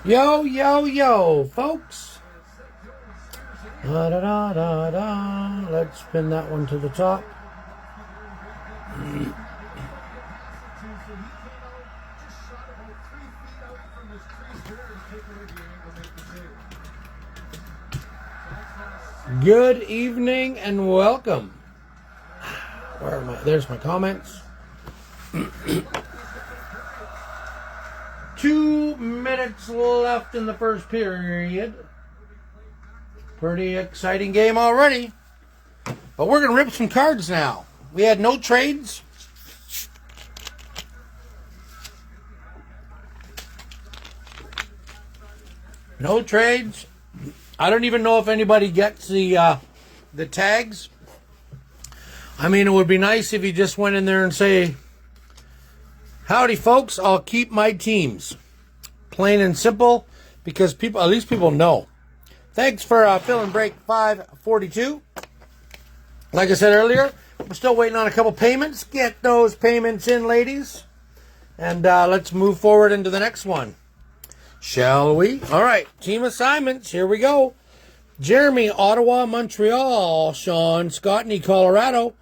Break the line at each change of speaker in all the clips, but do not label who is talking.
Yo, yo, yo, folks. Da, da, da, da, da. Let's spin that one to the top. Good evening and welcome. Where am I? There's my comments. 2 minutes left in the first period. Pretty exciting game already. But we're going to rip some cards now. We had no trades. No trades. I don't even know if anybody gets the tags. I mean, it would be nice if you just went in there and say, howdy, folks, I'll keep my teams. Plain and simple, because people, at least people know. Thanks for filling break 542. Like I said earlier, we're still waiting on a couple payments. Get those payments in, ladies. And let's move forward into the next one. Shall we? All right, team assignments. Here we go. Jeremy, Ottawa, Montreal. Sean, Scottney, Colorado.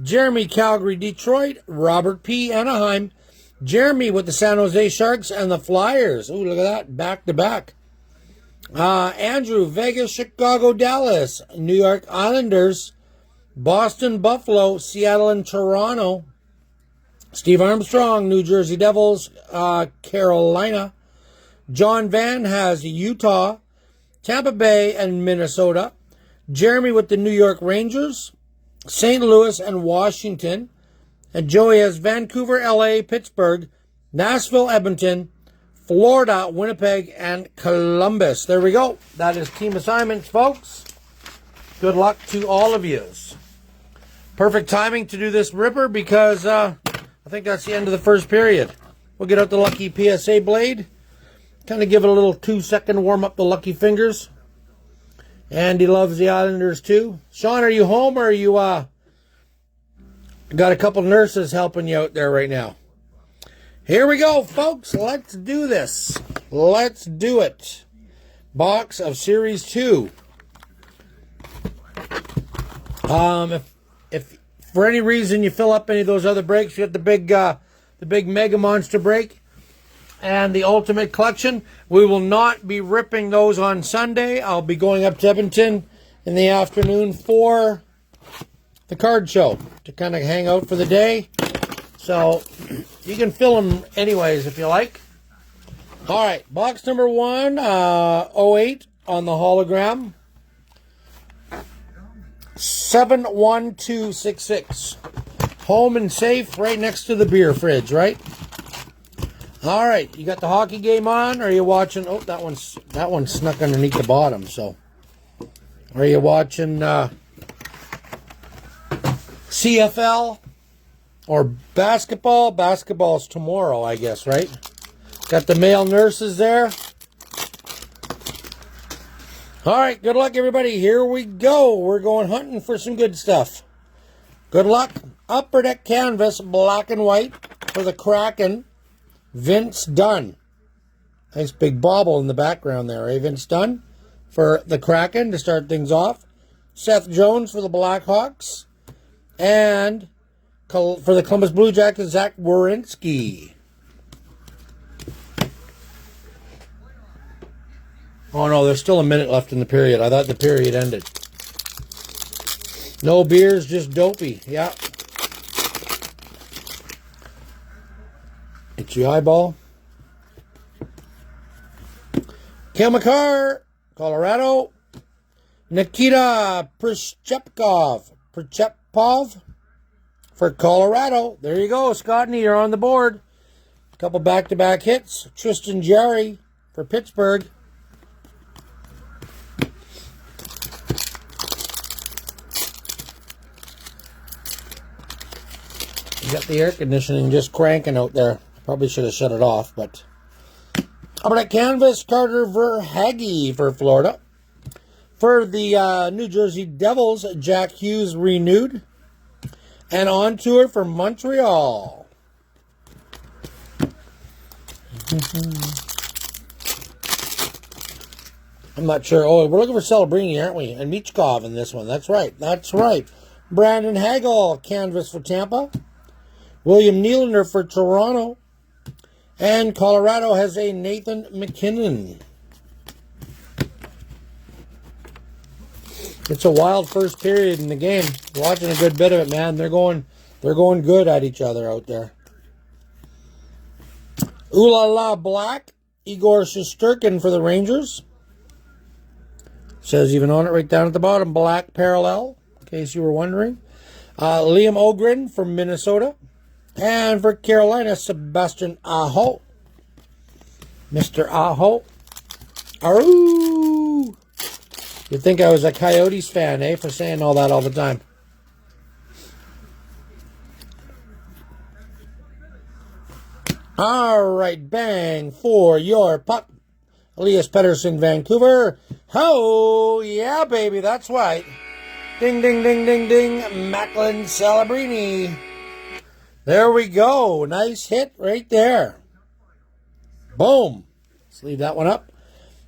Jeremy, Calgary, Detroit. Robert P., Anaheim. Jeremy with the San Jose Sharks and the Flyers. Ooh, look at that. Back to back. Andrew, Vegas, Chicago, Dallas. New York Islanders. Boston, Buffalo, Seattle, and Toronto. Steve Armstrong, New Jersey Devils, Carolina. John Van has Utah, Tampa Bay, and Minnesota. Jeremy with the New York Rangers, St. Louis, and Washington. And Joey has Vancouver, LA, Pittsburgh, Nashville, Edmonton, Florida, Winnipeg, and Columbus. There we go. That is team assignments, folks. Good luck to all of you. Perfect timing to do this ripper because I think that's the end of the first period. We'll get out the lucky PSA blade. Kind of give it a little 2-second warm up the lucky fingers. Andy loves the Islanders too. Sean, are you home or are you got a couple nurses helping you out there right now? Here we go, folks. Let's do this. Let's do it. Box of Series 2. If for any reason you fill up any of those other breaks, you have the big Mega Monster break and the Ultimate Collection. We will not be ripping those on Sunday. I'll be going up to Edmonton in the afternoon for the card show to kind of hang out for the day. So you can fill them anyways if you like. All right, box number 1, 08 on the hologram. 71266. Home and safe right next to the beer fridge, right? All right, you got the hockey game on? Or are you watching? Oh, that one snuck underneath the bottom. So, are you watching CFL or basketball? Basketball's tomorrow, I guess, right? Got the male nurses there. All right, good luck, everybody. Here we go. We're going hunting for some good stuff. Good luck. Upper Deck canvas, black and white for the Kraken. Vince Dunn. Nice big bobble in the background there, eh? Vince Dunn for the Kraken to start things off. Seth Jones for the Blackhawks. And for the Columbus Blue Jackets, Zach Werenski. Oh, no, there's still a minute left in the period. I thought the period ended. No beers, just dopey. Yeah. Itchy eyeball. Kale McCarr, Colorado. Nikita Prichepov for Colorado. There you go, Scottney, you're on the board. A couple back-to-back hits. Tristan Jarry for Pittsburgh. You got the air conditioning just cranking out there. Probably should have shut it off, but... Up at canvas, Carter Verhaeghe for Florida. For the New Jersey Devils, Jack Hughes renewed. And on tour for Montreal. I'm not sure. Oh, we're looking for Celebrini, aren't we? And Michkov in this one. That's right. That's right. Brandon Hagel, canvas for Tampa. William Nylander for Toronto. And Colorado has a Nathan McKinnon. It's a wild first period in the game. Watching a good bit of it, man. They're going good at each other out there. Ooh la la black. Igor Shesterkin for the Rangers. Says even on it right down at the bottom. Black parallel, in case you were wondering. Liam Ogren from Minnesota. And for Carolina, Sebastian Aho. Mr. Aho. Aroo! You'd think I was a Coyotes fan, eh? For saying all that all the time. All right, bang for your puck. Elias Pettersson, Vancouver. Oh, yeah, baby, that's right. Ding, ding, ding, ding, ding. Macklin Celebrini. There we go. Nice hit right there. Boom. Let's leave that one up.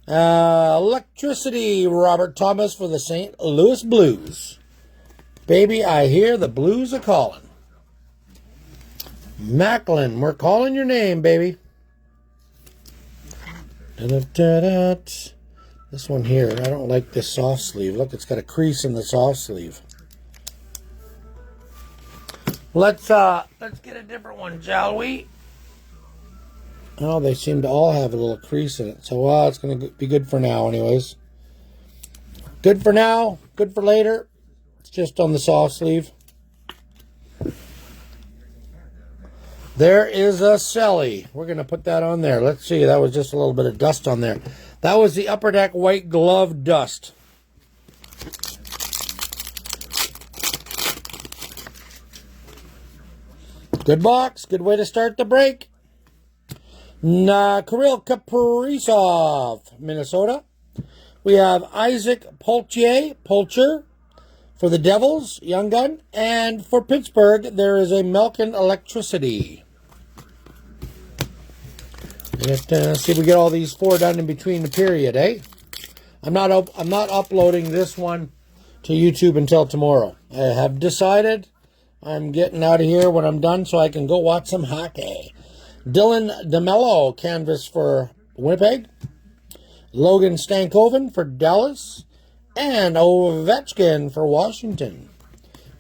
Electricity, Robert Thomas for the St. Louis Blues. Baby, I hear the Blues are calling. Macklin, we're calling your name, baby. Da-da-da-da. This one here, I don't like this soft sleeve. Look, it's got a crease in the soft sleeve. Let's get a different one, shall we? Oh, they seem to all have a little crease in it. So, it's going to be good for now anyways. Good for now, good for later. It's just on the soft sleeve. There is a Selly. We're going to put that on there. Let's see, that was just a little bit of dust on there. That was the Upper Deck white glove dust. Good box. Good way to start the break. Kirill Kaprizov, Minnesota. We have Isaac Polcher for the Devils, Young Gun. And for Pittsburgh, there is a Melkin Electricity. Let's see if we get all these four done in between the period, eh? I'm not uploading this one to YouTube until tomorrow. I have decided I'm getting out of here when I'm done so I can go watch some hockey. Dylan DeMello, canvas for Winnipeg. Logan Stankoven for Dallas. And Ovechkin for Washington.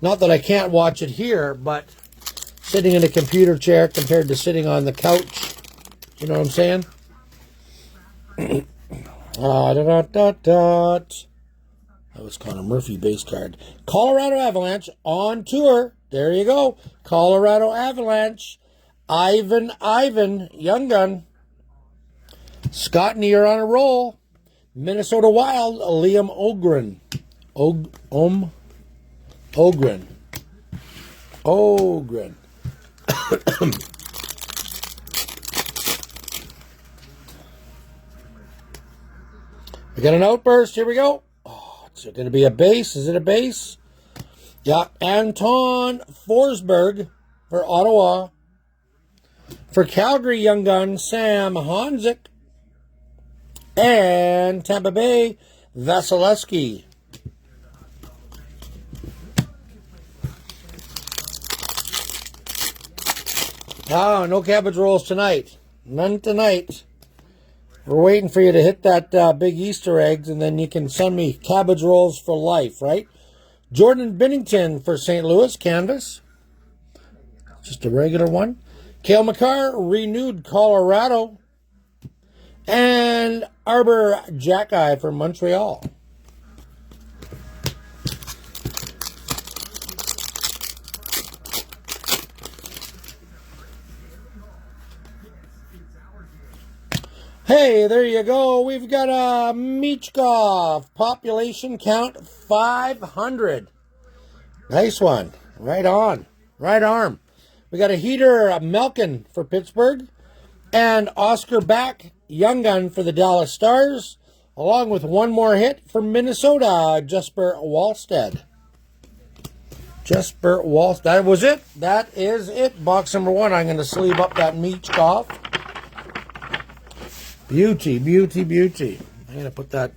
Not that I can't watch it here, but sitting in a computer chair compared to sitting on the couch. You know what I'm saying? That was Connor Murphy base card. Colorado Avalanche on tour. There you go. Colorado Avalanche. Ivan, Young Gun. Scottney, you're on a roll. Minnesota Wild, Liam Ogren. Ogren. We got an outburst. Here we go. Oh, it's going to be a base. Is it a base? Yeah. Anton Forsberg for Ottawa. For Calgary, young gun, Sam Honzik. And Tampa Bay, Vasilevsky. Oh, no cabbage rolls tonight. None tonight. We're waiting for you to hit that big Easter eggs, and then you can send me cabbage rolls for life, right? Jordan Binnington for St. Louis, canvas. Just a regular one. Cale Makar, renewed Colorado. And Arbor Jackeye for Montreal. Hey, there you go. We've got a Michkov. Population count 500. Nice one. Right on. Right arm. We got a heater, Melkin for Pittsburgh. And Oscar Back, young gun for the Dallas Stars. Along with one more hit for Minnesota, Jesper Wallstead. Jesper Wallstead. That was it. That is it. Box number 1. I'm going to sleeve up that Michkov. Beauty, beauty, beauty. I'm going to put that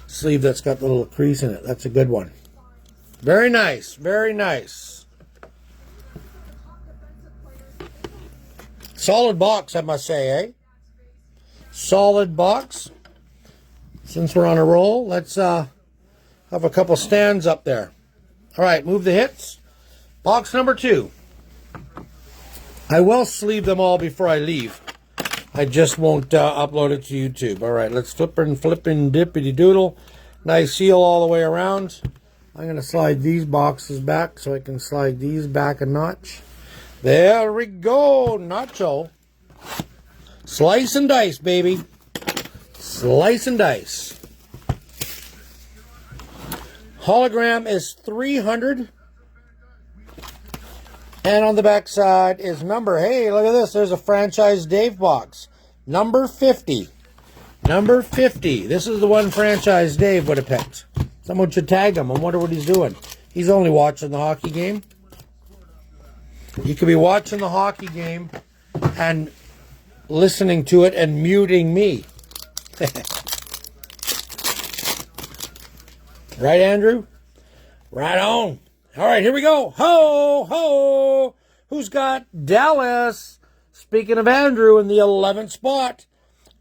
sleeve that's got the little crease in it. That's a good one. Very nice, very nice. Solid box, I must say, eh? Solid box. Since we're on a roll, let's have a couple stands up there. All right, move the hits. Box number 2. I will sleeve them all before I leave. I just won't upload it to YouTube. All right, let's flip and dippity doodle. Nice seal all the way around. I'm going to slide these boxes back so I can slide these back a notch. There we go, Nacho. Slice and dice, baby. Slice and dice. Hologram is 300. And on the back side is number, hey, look at this. There's a Franchise Dave box. Number 50. Number 50. This is the one Franchise Dave would have picked. Someone should tag him. I wonder what he's doing. He's only watching the hockey game. You could be watching the hockey game and listening to it and muting me. Right, Andrew? Right on. All right, here we go. Ho, ho. Who's got Dallas? Speaking of Andrew in the 11th spot,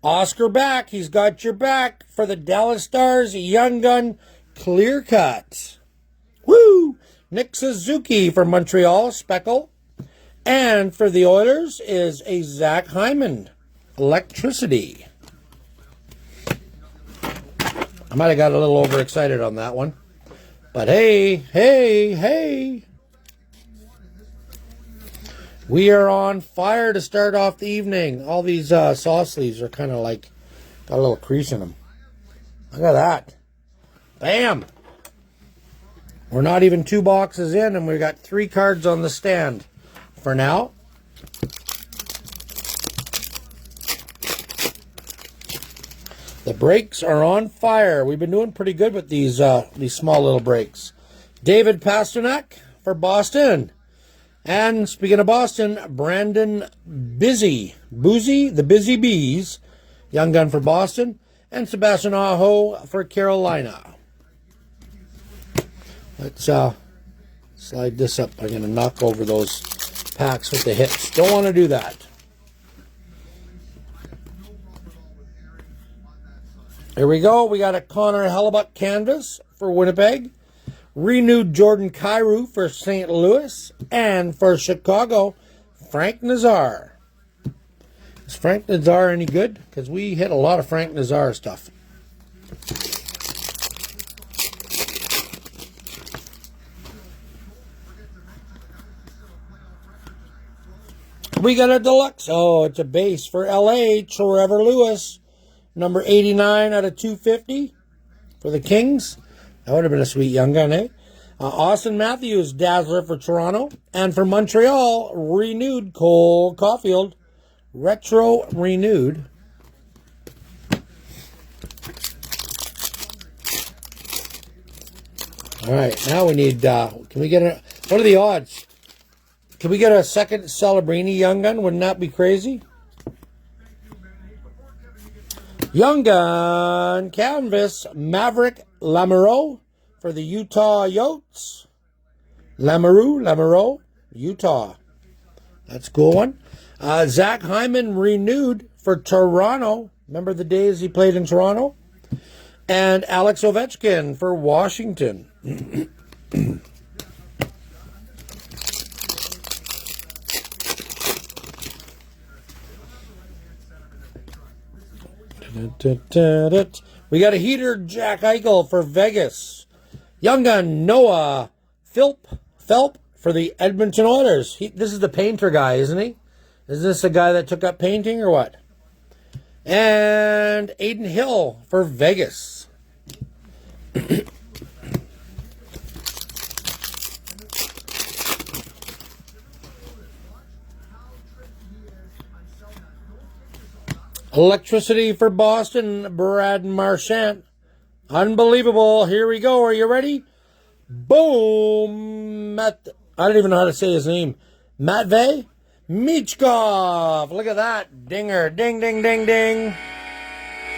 Oscar Back. He's got your back for the Dallas Stars. Young gun, clear cut. Woo! Nick Suzuki for Montreal, Speckle. And for the Oilers is a Zach Hyman, electricity. I might have got a little overexcited on that one. But hey, hey, hey. We are on fire to start off the evening. All these saw sleeves are kind of like, got a little crease in them. Look at that. Bam. We're not even 2 boxes in, and we've got 3 cards on the stand for now. The breaks are on fire. We've been doing pretty good with these small little breaks. David Pasternak for Boston. And speaking of Boston, Brandon Boozy, the Busy Bees, young gun for Boston. And Sebastian Aho for Carolina. Let's slide this up. I'm going to knock over those packs with the hits. Don't want to do that. Here we go. We got a Connor Hellebuck canvas for Winnipeg. Renewed Jordan Kyrou for St. Louis. And for Chicago, Frank Nazar. Is Frank Nazar any good? Because we hit a lot of Frank Nazar stuff. We got a deluxe. Oh, it's a base for LA. Trevor Lewis. Number 89 out of 250 for the Kings. That would have been a sweet young gun, eh? Austin Matthews, Dazzler for Toronto. And for Montreal, renewed Cole Caulfield. Retro renewed. All right, now we need, can we get a, what are the odds? Can we get a second Celebrini Young Gun? Wouldn't that be crazy? Young Gun canvas, Maverick Lamoureux for the Utah Yotes. Lamoureux, Utah. That's a cool one. Zach Hyman renewed for Toronto. Remember the days he played in Toronto? And Alex Ovechkin for Washington. We got a heater, Jack Eichel for Vegas. Young Gun Noah Philp for the Edmonton Oilers. This is the painter guy, isn't he? Is this the guy that took up painting or what? And Aiden Hill for Vegas. Electricity for Boston, Brad Marchand. Unbelievable. Here we go. Are you ready? Boom. I don't even know how to say his name. Matvey Michkov. Look at that. Dinger. Ding, ding, ding, ding.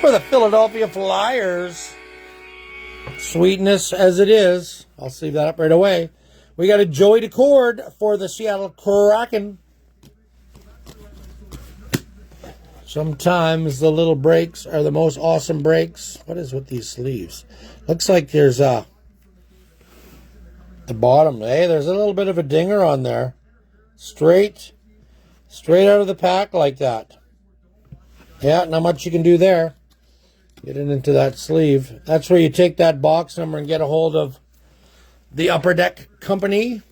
For the Philadelphia Flyers. Sweetness as it is. I'll sleeve that up right away. We got a Joey Decord for the Seattle Kraken. Sometimes the little breaks are the most awesome breaks. What is with these sleeves? Looks like there's the bottom. Hey, there's a little bit of a dinger on there. Straight out of the pack like that. Yeah, not much you can do there. Get it into that sleeve. That's where you take that box number and get a hold of the Upper Deck Company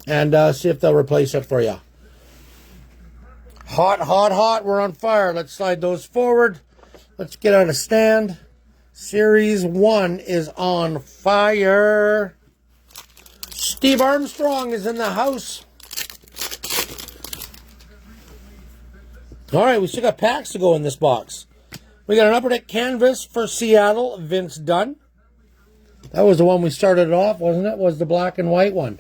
and see if they'll replace it for you. Hot, hot, hot. We're on fire. Let's slide those forward. Let's get out a stand. Series 1 is on fire. Steve Armstrong is in the house. All right, we still got packs to go in this box. We got an Upper Deck canvas for Seattle, Vince Dunn. That was the one we started off, wasn't it? Was the black and white one.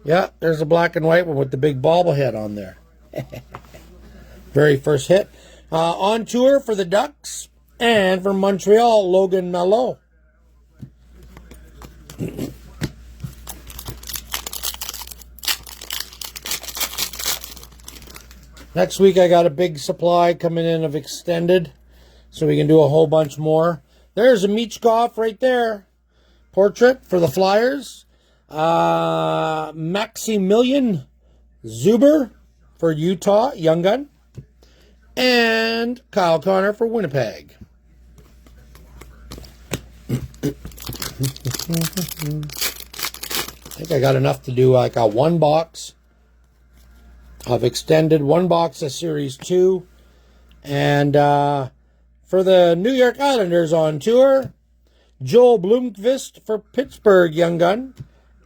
Yeah, there's the black and white one with the big bobblehead on there. Very first hit. On tour for the Ducks and for Montreal, Logan Malot. Next week I got a big supply coming in of extended, so we can do a whole bunch more. There's a Michkov right there. Portrait for the Flyers. Maximilian Zuber for Utah, Young Gun. And Kyle Connor for Winnipeg. I think I got enough to do like a one box of extended, one box of Series 2. And for the New York Islanders on tour, Joel Blomqvist for Pittsburgh, Young Gun.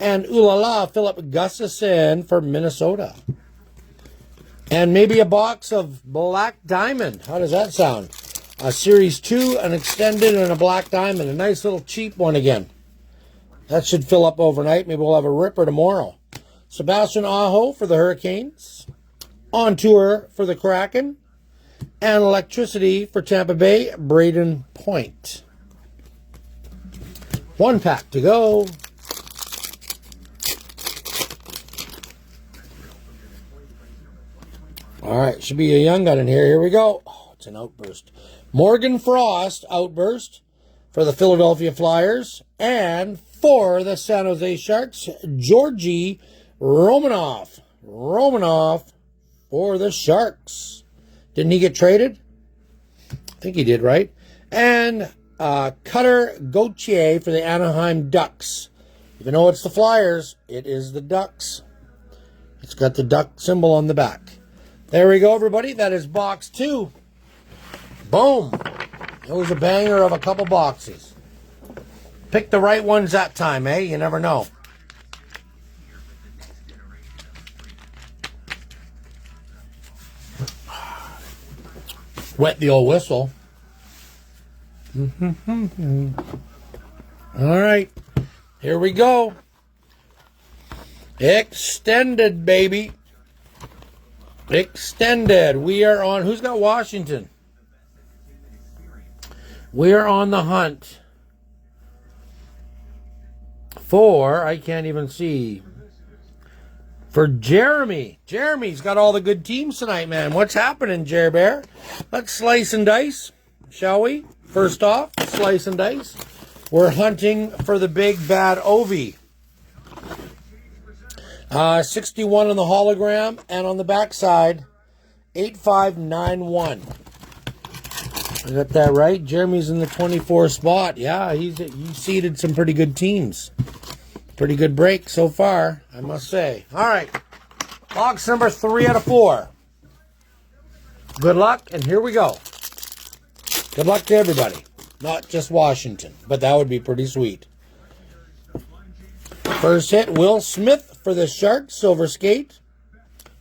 And Ulala, Philip Gustafson for Minnesota. And maybe a box of Black Diamond. How does that sound? A Series 2, an extended, and a Black Diamond. A nice little cheap one again. That should fill up overnight. Maybe we'll have a ripper tomorrow. Sebastian Aho for the Hurricanes. On tour for the Kraken. And electricity for Tampa Bay, Braden Point. One pack to go. All right, should be a Young Gun in here. Here we go. Oh, it's an outburst. Morgan Frost, outburst for the Philadelphia Flyers. And for the San Jose Sharks, Georgi Romanov. Romanov for the Sharks. Didn't he get traded? I think he did, right? And Cutter Gauthier for the Anaheim Ducks. Even though it's the Flyers, it is the Ducks. It's got the duck symbol on the back. There we go, everybody. That is box 2. Boom. It was a banger of a couple boxes. Pick the right ones that time, eh? You never know. Wet the old whistle. All right. Here we go. Extended, baby. Extended. We are on. Who's got Washington? We are on the hunt for, I can't even see, for Jeremy. Jeremy's got all the good teams tonight, man. What's happening, Jer Bear? Let's slice and dice, shall we? First off, slice and dice. We're hunting for the big bad Ovi. 61 on the hologram, and on the backside, 8591. I got that right. Jeremy's in the 24 spot. Yeah, he's seeded some pretty good teams. Pretty good break so far, I must say. All right, box number 3 out of 4. Good luck, and here we go. Good luck to everybody. Not just Washington, but that would be pretty sweet. First hit, Will Smith for the Sharks, Silver Skate.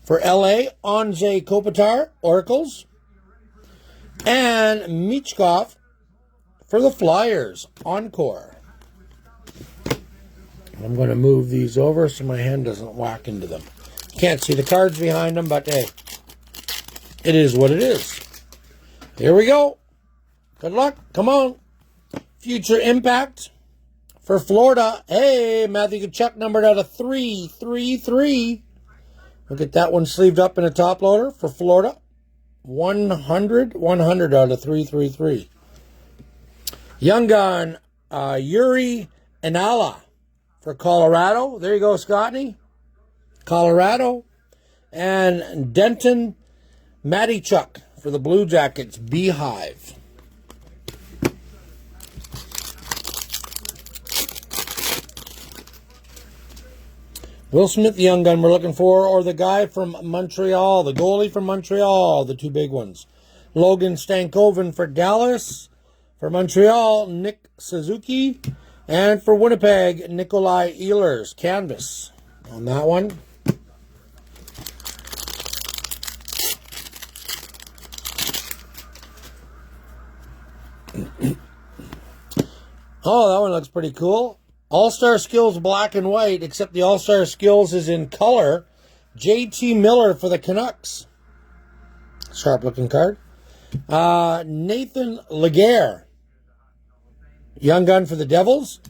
For LA, Anze Kopitar, Oracles. And Michkov for the Flyers, Encore. I'm going to move these over so my hand doesn't whack into them. Can't see the cards behind them, but hey, it is what it is. Here we go. Good luck. Come on. Future Impact for Florida. Hey, Matthew Tkachuk numbered out of 333. We'll get that one sleeved up in a top loader for Florida. 100 out of 333. Young Gun, Yuri Inala for Colorado. There you go, Scotty. Colorado. And Denton Mattychuk for the Blue Jackets, Beehive. Will Smith, the young gun we're looking for, or the guy from Montreal, the goalie from Montreal, the two big ones. Logan Stankoven for Dallas. For Montreal, Nick Suzuki. And for Winnipeg, Nikolai Ehlers. Canvas on that one. Oh, that one looks pretty cool. All-Star Skills black and white, except the All-Star Skills is in color. JT Miller for the Canucks. Sharp-looking card. Nathan Laguerre, young gun for the Devils.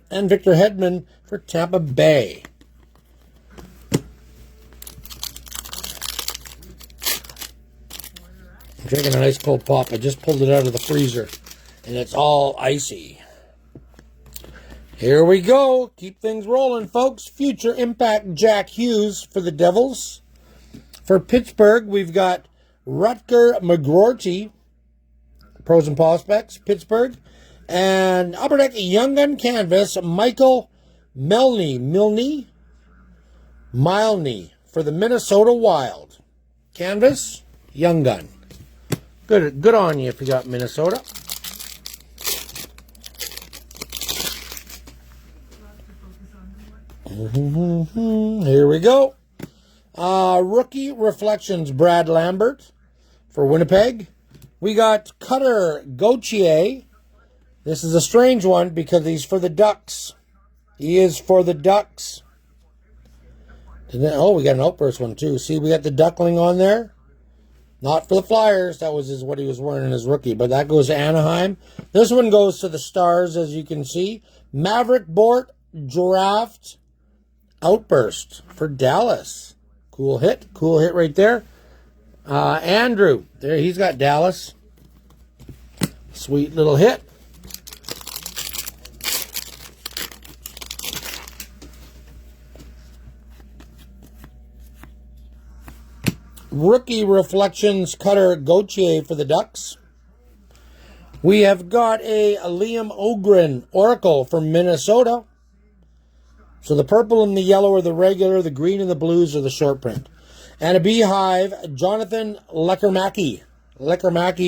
And Victor Hedman for Tampa Bay. I'm drinking a nice cold pop. I just pulled it out of the freezer, and it's all icy. Here we go. Keep things rolling, folks. Future Impact Jack Hughes for the Devils. For Pittsburgh, we've got Rutger McGroarty, Pros and Prospects, Pittsburgh. And Upper Deck Young Gun Canvas, Michael Milne for the Minnesota Wild. Canvas, Young Gun. Good on you if you got Minnesota. Here we go. Rookie Reflections, Brad Lambert for Winnipeg. We got Cutter Gauthier. This is a strange one because he's for the Ducks. He is for the Ducks. Oh, we got an Outburst one too. See, we got the Duckling on there. Not for the Flyers. That was what he was wearing in his rookie. But that goes to Anaheim. This one goes to the Stars, as you can see. Maverick Bort Draft Outburst for Dallas. Cool hit right there. Andrew, there, he's got Dallas. Sweet little hit. Rookie Reflections Cutter Gauthier for the Ducks. We have got a Liam Ogren Oracle from Minnesota. So the purple and the yellow are the regular, the green and the blues are the short print. And a Beehive, Jonathan Lekkerimäki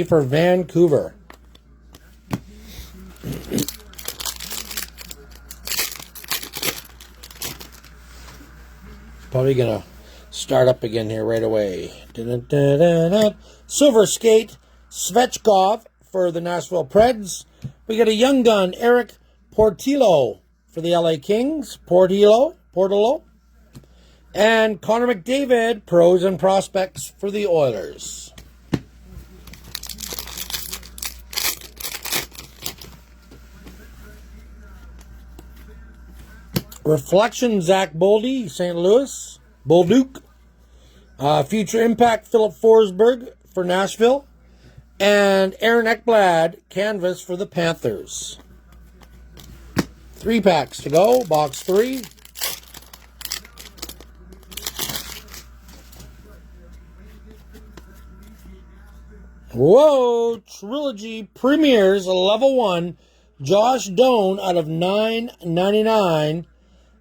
for Vancouver. Probably going to start up again here right away. Silver Skate, Svechkov for the Nashville Preds. We got a young gun, Eric Portillo for the LA Kings, Portillo. And Connor McDavid, pros and prospects for the Oilers. Reflection, Zach Boldy, St. Louis, Bolduc. Future Impact, Philip Forsberg for Nashville. And Aaron Ekblad, canvas for the Panthers. 3 packs to go, box 3. Whoa, Trilogy Premiers, level 1, Josh Doan out of 9.99.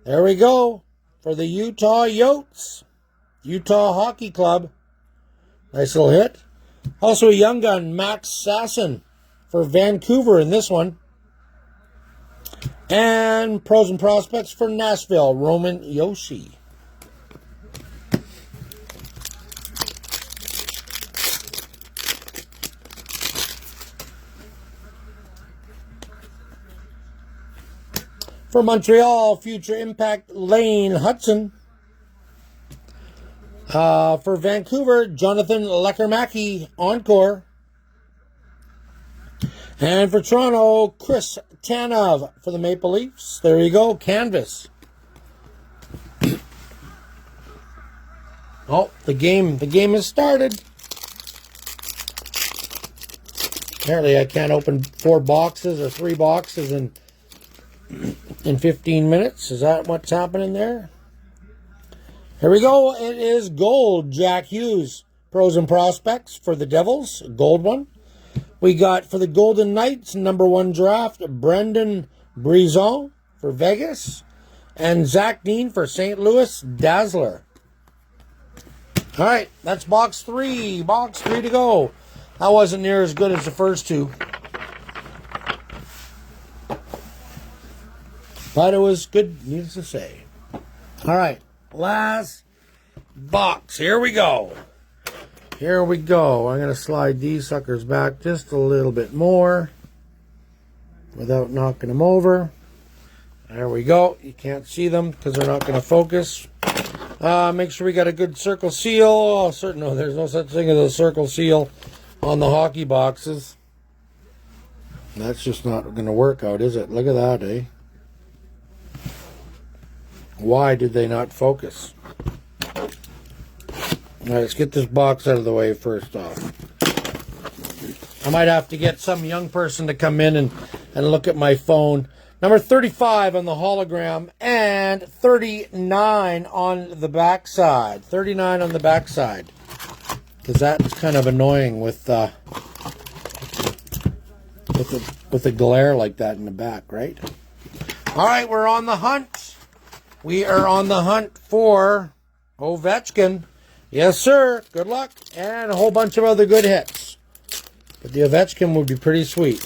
There we go for the Utah Yotes, Utah Hockey Club. Nice little hit. Also a young gun, Max Sasson for Vancouver in this one. And pros and prospects for Nashville, Roman Josi. For Montreal, Future Impact, Lane Hudson. For Vancouver, Jonathan Lekkerimäki, Encore. And for Toronto, Chris Tanev for the Maple Leafs. There you go, canvas. Oh, the game has started. Apparently I can't open 4 boxes or 3 boxes in 15 minutes. Is that what's happening there? Here we go. It is gold. Jack Hughes, pros and prospects for the Devils. Gold one. We got for the Golden Knights, number 1 draft, Brendan Brisson for Vegas. And Zach Dean for St. Louis, Dazzler. All right, that's box 3. Box 3 to go. That wasn't near as good as the first 2. But it was good, needless to say. All right, last box. Here we go. Here we go. I'm going to slide these suckers back just a little bit more without knocking them over. There we go. You can't see them because they're not going to focus. Make sure we got a good circle seal. Oh, no, there's no such thing as a circle seal on the hockey boxes. That's just not going to work out, is it? Look at that, eh? Why did they not focus? All right, let's get this box out of the way first off. I might have to get some young person to come in and look at my phone. Number 35 on the hologram and 39 on the backside. 39 on the backside. Because that's kind of annoying with the glare like that in the back, right? All right, we're on the hunt. We are on the hunt for Ovechkin. Yes, sir. Good luck. And a whole bunch of other good hits. But the Ovechkin would be pretty sweet.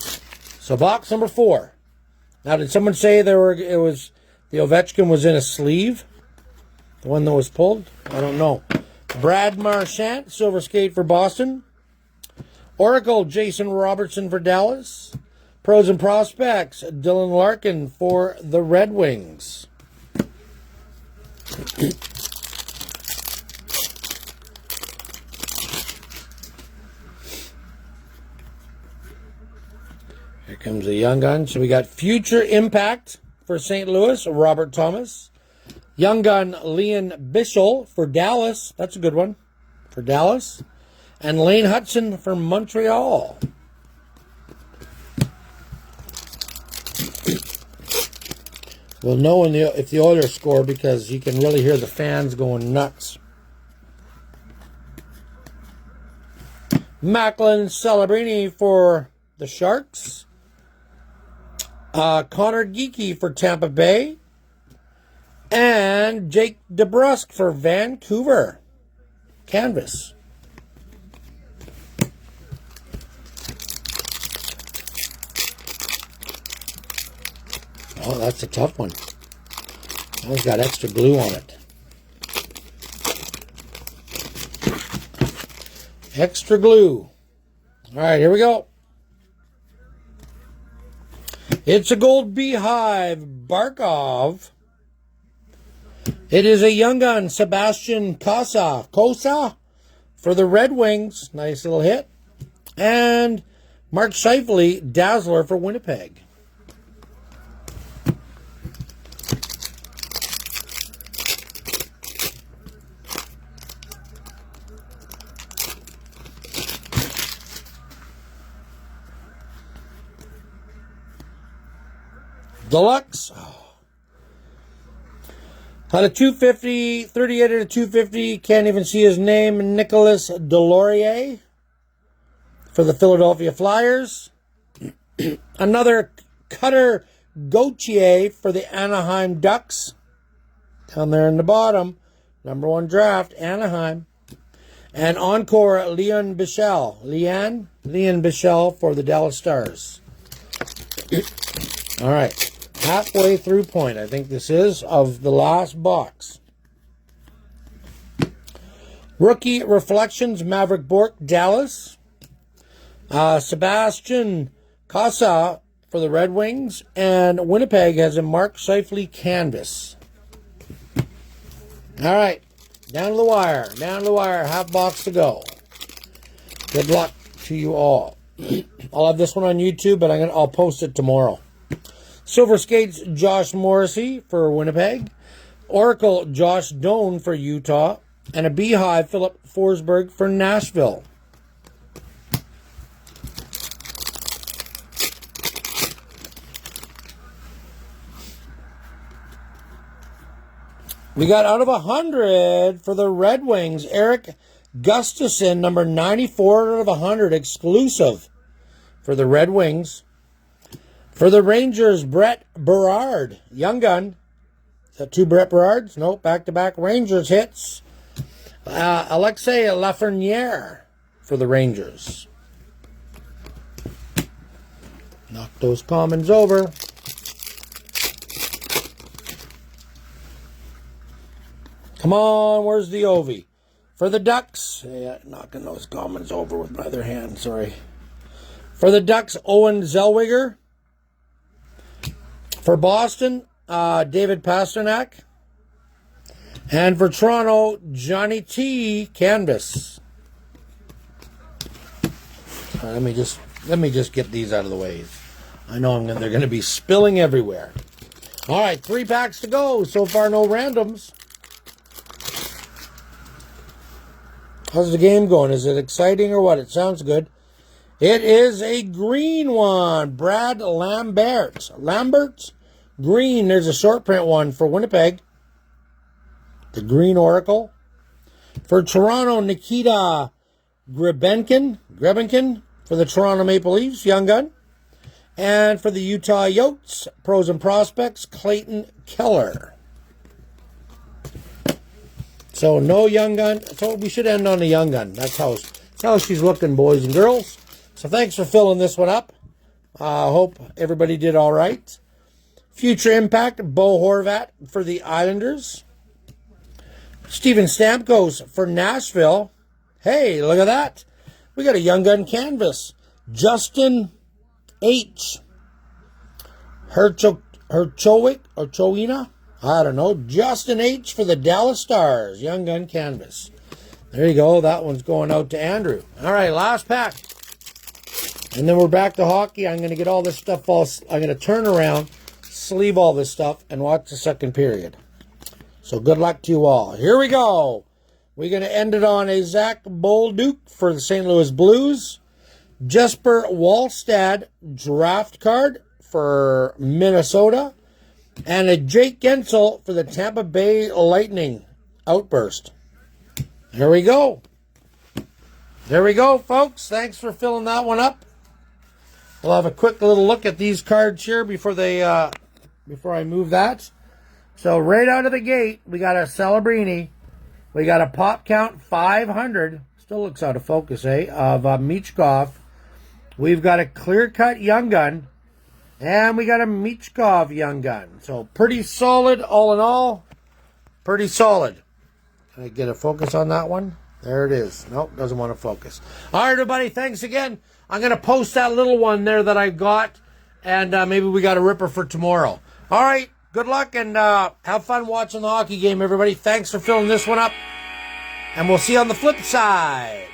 So box number 4. Now, did someone say the Ovechkin was in a sleeve? The one that was pulled? I don't know. Brad Marchand, silver skate for Boston. Oracle, Jason Robertson for Dallas. Pros and prospects, Dylan Larkin for the Red Wings. Here comes the young gun. So we got Future Impact for St. Louis, Robert Thomas. Young gun, Leon Bichel for Dallas. That's a good one for Dallas. And Lane Hudson for Montreal. We'll know if the Oilers score because you can really hear the fans going nuts. Macklin Celebrini for the Sharks. Connor Geekie for Tampa Bay. And Jake DeBrusk for Vancouver. Canvas. Oh, that's a tough one. Oh, it's got extra glue on it. Extra glue. All right, here we go. It's a gold beehive, Barkov. It is a young gun, Sebastian Cosa for the Red Wings. Nice little hit. And Mark Scheifele, Dazzler for Winnipeg. Deluxe. Out of 250, 38 out of 250. Can't even see his name. Nicolas Delorier for the Philadelphia Flyers. Another Cutter Gauthier for the Anaheim Ducks. Down there in the bottom. Number 1 draft, Anaheim. And encore, Leon Bichelle. Leon Bichelle for the Dallas Stars. All right. Halfway through point, I think this is, of the last box. Rookie Reflections, Maverick Bourque, Dallas. Sebastian Casa for the Red Wings. And Winnipeg has a Mark Scheifele canvas. All right. Down to the wire. Down to the wire. Half box to go. Good luck to you all. I'll have this one on YouTube, but I'll post it tomorrow. Silver Skates, Josh Morrissey for Winnipeg. Oracle, Josh Doan for Utah. And a Beehive, Philip Forsberg for Nashville. We got out of 100 for the Red Wings, Eric Gustafson, number 94 out of 100, exclusive for the Red Wings. For the Rangers, Brett Berard, young gun. Is that 2 Brett Berards? Nope, back-to-back Rangers hits. Alexei Lafreniere for the Rangers. Knock those commons over. Come on, where's the Ovi? For the Ducks, yeah, knocking those commons over with my other hand, sorry. For the Ducks, Owen Zellweger. For Boston, David Pasternak. And for Toronto, Johnny T. Canvas. Let me just get these out of the way. I know they're going to be spilling everywhere. All right, 3 packs to go. So far, no randoms. How's the game going? Is it exciting or what? It sounds good. It is a green one. Brad Lambert. Green. There's a short print one for Winnipeg. The Green Oracle. For Toronto, Nikita Grebenkin for the Toronto Maple Leafs. Young gun. And for the Utah Yotes, Pros and Prospects, Clayton Keller. So no young gun. So we should end on a young gun. That's how she's looking, boys and girls. So thanks for filling this one up. Hope everybody did all right. Future Impact, Bo Horvat for the Islanders. Steven Stamkos for Nashville. Hey, look at that. We got a young gun canvas. Justin H. Herchowick or Chowina? I don't know. Justin H. for the Dallas Stars. Young gun canvas. There you go. That one's going out to Andrew. All right, last pack. And then we're back to hockey. I'm going to get all this stuff I'm going to turn around, sleeve all this stuff, and watch the second period. So good luck to you all. Here we go. We're going to end it on a Zach Bolduc for the St. Louis Blues. Jesper Wallstad draft card for Minnesota. And a Jake Gensel for the Tampa Bay Lightning outburst. There we go. There we go, folks. Thanks for filling that one up. We'll have a quick little look at these cards here before I move that. So right out of the gate, we got a Celebrini. We got a pop count 500. Still looks out of focus, of Michkov. We've got a clear-cut young gun. And we got a Michkov young gun. So pretty solid, all in all. Pretty solid. Can I get a focus on that one? There it is. Nope, doesn't want to focus. All right, everybody, thanks again. I'm going to post that little one there that I got and maybe we got a ripper for tomorrow. All right, good luck, and have fun watching the hockey game, everybody. Thanks for filling this one up, and we'll see you on the flip side.